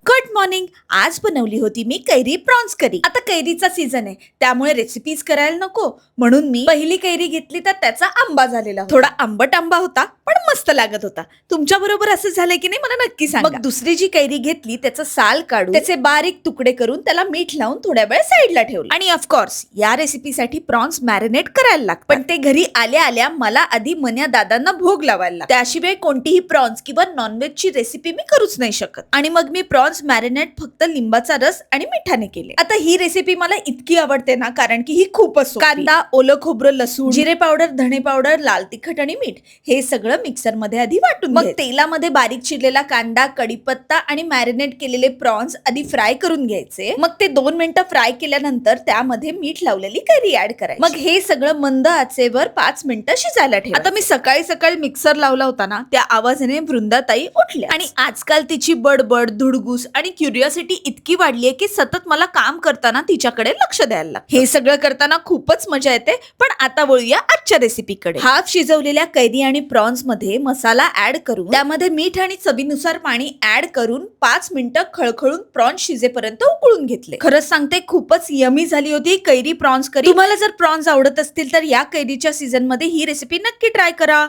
Good morning. आज बनवली होती मी कैरी प्रॉन्स करी. आता कैरीचा सीझन आहे त्यामुळे रेसिपीज करायला नको म्हणून मी पहिली कैरी घेतली तर त्याचा आंबा झालेला होता. थोडा आंबट आंबा होता पण मस्त लागत होता. तुमच्या बरोबर असं झालंय की नाही मला नक्की सांगा. मग दुसरी जी कैरी घेतली त्याचं साल काढून त्याचे बारीक तुकडे करून त्याला मीठ लावून थोड्या वेळ साईडला ठेवलं. आणि ऑफकोर्स या रेसिपीसाठी प्रॉन्स मॅरिनेट करायला लागतात. पण ते घरी आल्या आल्या मला आधी मन्या दादांना भोग लावायला लागला. त्याशिवाय कोणतीही प्रॉन्स किंवा नॉनव्हेजची रेसिपी मी करूच नाही शकत. आणि मग मी प्रॉन्स मॅरिनेट फक्त लिंबाचा रस आणि मिठाने केले. आता ही रेसिपी मला इतकी आवडते ना कारण की ही खूपच सोपी. कांदा, ओलं खोबरं, लसूण, जिरे पावडर, धणे पावडर, लाल तिखट आणि मीठ हे सगळं मिक्सर मध्ये आधी वाटून मग तेलामध्ये बारीक चिरलेला कांदा, कढीपत्ता आणि मॅरिनेट केलेले प्रॉन्स आधी फ्राय करून घ्यायचे. मग ते 2 मिनिटं फ्राय केल्यानंतर त्यामध्ये मीठ लावलेली कैरी ऍड करायची. मग हे सगळं मंद आचेवर 5 मिनिटं शिजायला ठेवा. आता मी सकाळी सकाळी मिक्सर लावला होता ना त्या आवाजाने वृंदाताई उठल्या आणि आजकाल तिची बडबड, धुडगूस आणि क्युरिओसिटी इतकी वाढली आहे की सतत मला काम करताना तिच्याकडे लक्ष द्यायला लागतं. हे सगळं करताना खूपच मजा येते. पण आता वळूया आजच्या रेसिपीकडे. हाफ शिजवलेल्या कैरी आणि प्रॉन्स मध्ये मसाला ऍड करून त्यामध्ये मीठ आणि चवीनुसार पाणी ऍड करून 5 मिनिटं खळखळून प्रॉन्स शिजेपर्यंत उकळून घेतले. खरंच सांगते खूपच यमी झाली होती कैरी प्रॉन्स करी. तुम्हाला जर प्रॉन्स आवडत असतील तर या कैरीच्या सीझन मध्ये ही रेसिपी नक्की ट्राय करा.